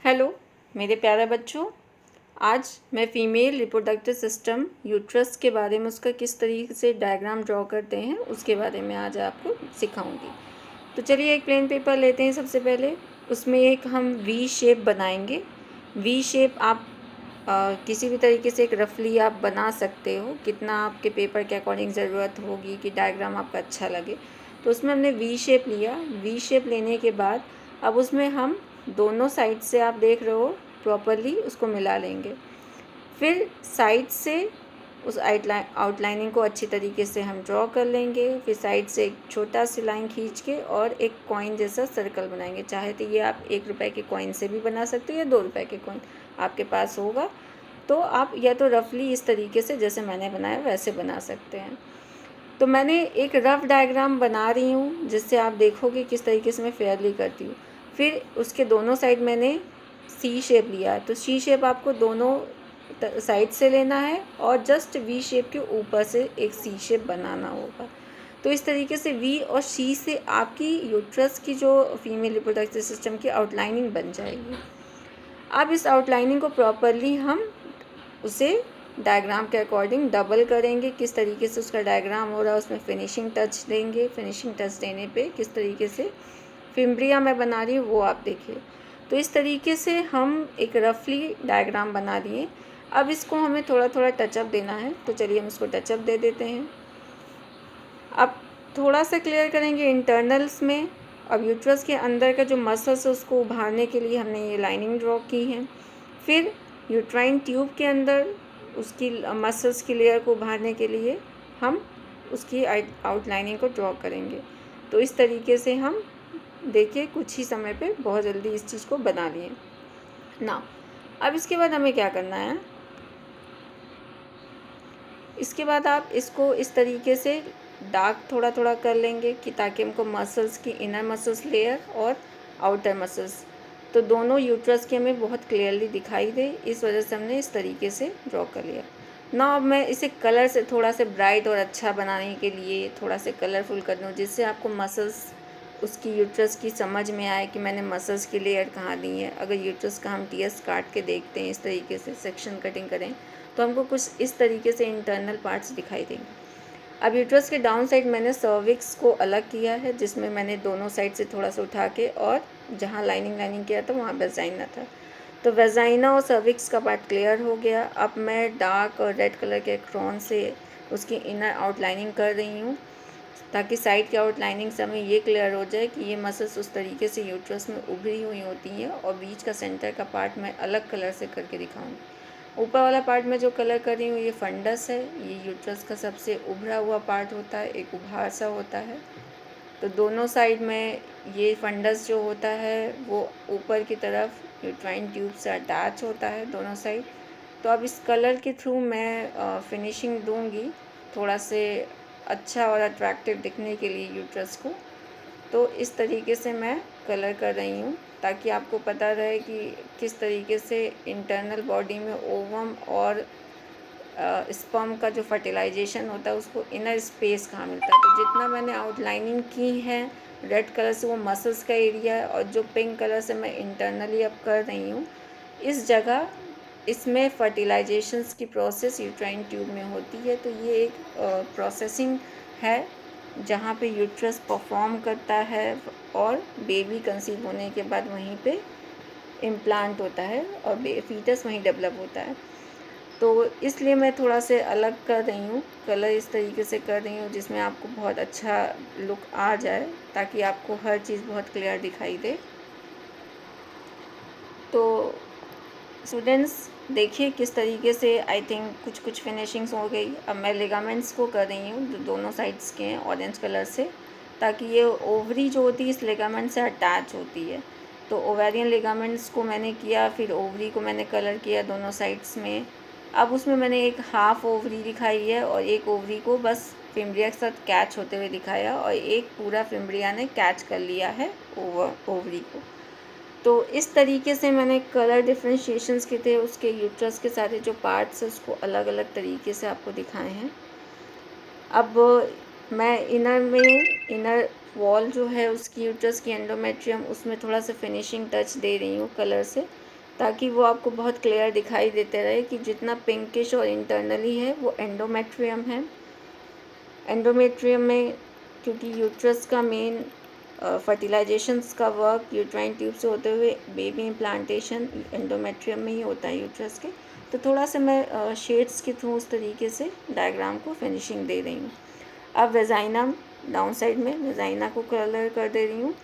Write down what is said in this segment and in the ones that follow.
Hello मेरे प्यारे बच्चों, आज मैं फ़ीमेल रिप्रोडक्टिव सिस्टम यूट्रस के बारे में उसका किस तरीके से डायग्राम ड्रॉ करते हैं उसके बारे में आज आपको सिखाऊंगी। तो चलिए एक प्लेन पेपर लेते हैं। सबसे पहले उसमें एक हम वी शेप बनाएंगे। वी शेप आप किसी भी तरीके से एक रफली आप बना सकते हो, कितना आपके पेपर के अकॉर्डिंग ज़रूरत होगी कि डायग्राम आपका अच्छा लगे। तो उसमें हमने वी शेप लिया। वी शेप लेने के बाद अब उसमें हम दोनों साइड से, आप देख रहे हो, प्रॉपरली उसको मिला लेंगे। फिर साइड से उस आउटलाइनिंग को अच्छी तरीके से हम ड्रॉ कर लेंगे। फिर साइड से एक छोटा सी लाइन खींच के और एक कॉइन जैसा सर्कल बनाएंगे। चाहे तो ये आप 1 रुपए के कॉइन से भी बना सकते हो या 2 रुपए के कॉइन आपके पास होगा तो आप या तो रफली इस तरीके से जैसे मैंने बनाया वैसे बना सकते हैं। तो मैंने एक रफ डायग्राम बना रही हूँ जिससे आप देखोगे किस तरीके से मैं फेयरली करती हूँ। फिर उसके दोनों साइड मैंने सी शेप लिया है। तो सी शेप आपको दोनों साइड से लेना है और जस्ट वी शेप के ऊपर से एक सी शेप बनाना होगा। तो इस तरीके से वी और सी से आपकी यूट्रस की जो फीमेल रिप्रोडक्टिव सिस्टम की आउटलाइनिंग बन जाएगी। अब इस आउटलाइनिंग को प्रॉपरली हम उसे डायग्राम के अकॉर्डिंग डबल करेंगे। किस तरीके से उसका डायग्राम हो रहा है उसमें फिनिशिंग टच देंगे। फिनिशिंग टच देने पे किस तरीके से फिम्ब्रिया मैं बना रही हूँ वो आप देखिए। तो इस तरीके से हम एक रफली डायग्राम बना दिए। अब इसको हमें थोड़ा थोड़ा टचअप देना है, तो चलिए हम इसको टचअप दे देते हैं। अब थोड़ा सा क्लियर करेंगे इंटरनल्स में। अब यूट्रस के अंदर का जो मसल्स है उसको उभारने के लिए हमने ये लाइनिंग ड्रॉ की है। फिर यूट्राइन ट्यूब के अंदर उसकी मसल्स की लेयर को उभारने के लिए हम उसकी आउटलाइनिंग को ड्रॉ करेंगे। तो इस तरीके से हम देखिए कुछ ही समय पे बहुत जल्दी इस चीज़ को बना लिए ना। अब इसके बाद हमें क्या करना है, इसके बाद आप इसको इस तरीके से डार्क थोड़ा थोड़ा कर लेंगे कि ताकि हमको मसल्स की इनर मसल्स लेयर और आउटर मसल्स तो दोनों यूट्रस के हमें बहुत क्लियरली दिखाई दे। इस वजह से हमने इस तरीके से ड्रॉ कर लिया ना। अब मैं इसे कलर से थोड़ा से ब्राइट और अच्छा बनाने के लिए थोड़ा से कलरफुल कर दूँ जिससे आपको मसल्स उसकी यूट्रस की समझ में आए कि मैंने मसल्स की लेयर कहाँ दी है। अगर यूट्रस का हम टीएस काट के देखते हैं इस तरीके से सेक्शन कटिंग करें तो हमको कुछ इस तरीके से इंटरनल पार्ट्स दिखाई देंगे। अब यूट्रस के डाउन साइड मैंने सर्विक्स को अलग किया है जिसमें मैंने दोनों साइड से थोड़ा सा उठा के और जहाँ लाइनिंग किया था वहाँ वेजाइना था। तो वेजाइना और सर्विक्स का पार्ट क्लियर हो गया। अब मैं डार्क और रेड कलर के क्रेयॉन से उसकी इनर आउटलाइनिंग कर रही हूँ ताकि साइड की आउटलाइनिंग से हमें ये क्लियर हो जाए कि ये मसल्स उस तरीके से यूट्रस में उभरी हुई होती हैं। और बीच का सेंटर का पार्ट मैं अलग कलर से करके दिखाऊंगी। ऊपर वाला पार्ट में जो कलर कर रही हूँ ये फंडस है, ये यूट्रस का सबसे उभरा हुआ पार्ट होता है, एक उभार सा होता है। तो दोनों साइड में ये फंडस जो होता है वो ऊपर की तरफ यूट्राइन ट्यूब से अटैच होता है दोनों साइड। तो अब इस कलर के थ्रू मैं फिनिशिंग दूंगी थोड़ा से अच्छा और अट्रैक्टिव दिखने के लिए यूट्रस को। तो इस तरीके से मैं कलर कर रही हूँ ताकि आपको पता रहे कि किस तरीके से इंटरनल बॉडी में ओवम और स्पर्म का जो फर्टिलाइजेशन होता है उसको इनर स्पेस कहाँ मिलता है। तो जितना मैंने आउटलाइनिंग की है रेड कलर से वो मसल्स का एरिया है और जो पिंक कलर से मैं इंटरनली अब कर रही हूँ इस जगह इसमें फर्टिलाइजेशंस की प्रोसेस यूट्राइन ट्यूब में होती है। तो ये एक प्रोसेसिंग है जहाँ पे यूट्रस परफॉर्म करता है और बेबी कंसीव होने के बाद वहीं पे इम्प्लांट होता है और फीटस वहीं डेवलप होता है। तो इसलिए मैं थोड़ा से अलग कर रही हूँ, कलर इस तरीके से कर रही हूँ जिसमें आपको बहुत अच्छा लुक आ जाए ताकि आपको हर चीज़ बहुत क्लियर दिखाई दे। तो स्टूडेंट्स देखिए किस तरीके से आई थिंक कुछ कुछ फिनिशिंग्स हो गई। अब मैं लिगामेंट्स को कर रही हूँ जो दोनों साइड्स के हैं ऑरेंज कलर से ताकि ये ओवरी जो होती है इस लिगामेंट से अटैच होती है। तो ओवेरियन लिगामेंट्स को मैंने किया, फिर ओवरी को मैंने कलर किया दोनों साइड्स में। अब उसमें मैंने एक हाफ ओवरी दिखाई है और एक ओवरी को बस फिम्ब्रिया के साथ कैच होते हुए दिखाया और एक पूरा फिम्ब्रिया ने कैच कर लिया है ओवरी को। तो इस तरीके से मैंने कलर डिफ्रेंशिएशंस के थे उसके यूट्रस के सारे जो पार्ट्स हैं उसको अलग अलग तरीके से आपको दिखाए हैं। अब मैं इनर वॉल जो है उसकी यूट्रस की एंडोमेट्रियम उसमें थोड़ा सा फिनिशिंग टच दे रही हूँ कलर से ताकि वो आपको बहुत क्लियर दिखाई देते रहे कि जितना पिंकिश और इंटरनली है वो एंडोमेट्रियम है। एंडोमेट्रियम में क्योंकि यूट्रस का मेन फर्टिलाइजेशंस का वर्क यूट्राइन ट्यूब से होते हुए बेबी इम्प्लांटेशन एंडोमेट्रियम में ही होता है यूट्रस के। तो थोड़ा सा मैं शेड्स के थ्रू उस तरीके से डायग्राम को फिनिशिंग दे रही हूँ। अब वेजाइना डाउन साइड में वेजाइना को कलर कर दे रही हूँ।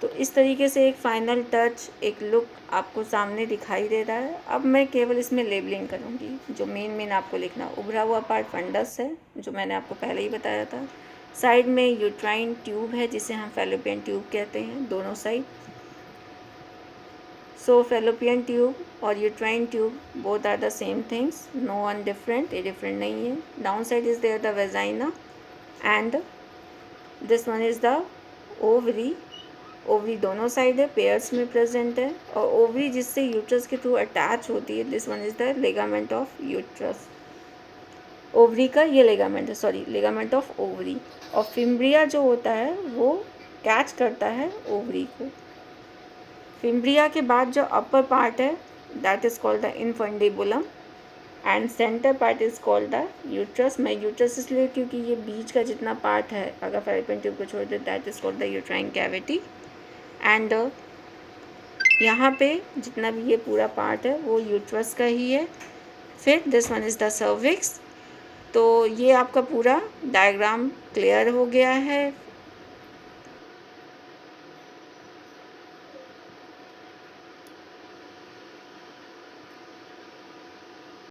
तो इस तरीके से एक फाइनल टच, एक लुक आपको सामने दिखाई दे रहा है। अब मैं केवल इसमें लेबलिंग करूँगी। जो मेन आपको लिखना, उभरा हुआ पार्ट फंडस है जो मैंने आपको पहले ही बताया था। साइड में यूट्राइन ट्यूब है जिसे हम फैलोपियन ट्यूब कहते हैं, दोनों साइड। सो फैलोपियन ट्यूब और uterine tube both are the same things, no one different, ये डिफरेंट नहीं है। Down side is there the vagina and this one is the ovary. Ovary दोनों साइड है, pairs में प्रेजेंट है। और ovary जिससे यूट्रस के थ्रू अटैच होती है, this one is the ligament of uterus. Ovary का ये लिगामेंट है, सॉरी, लिगामेंट ऑफ ओवरी। और फिम्ब्रिया जो होता है वो कैच करता है ओवरी को। फिम्ब्रिया के बाद जो अपर पार्ट है that is called the infundibulum and centre part is called the uterus. मैं यूट्रस इसलिए क्योंकि ये बीच का जितना पार्ट है अगर फैलोपियन ट्यूब को छोड़ दे that is called the uterine cavity. And यहाँ पे जितना भी ये पूरा पार्ट है वो यूट्रस का ही है। फिर this one is the cervix. तो ये आपका पूरा डायग्राम क्लियर हो गया है।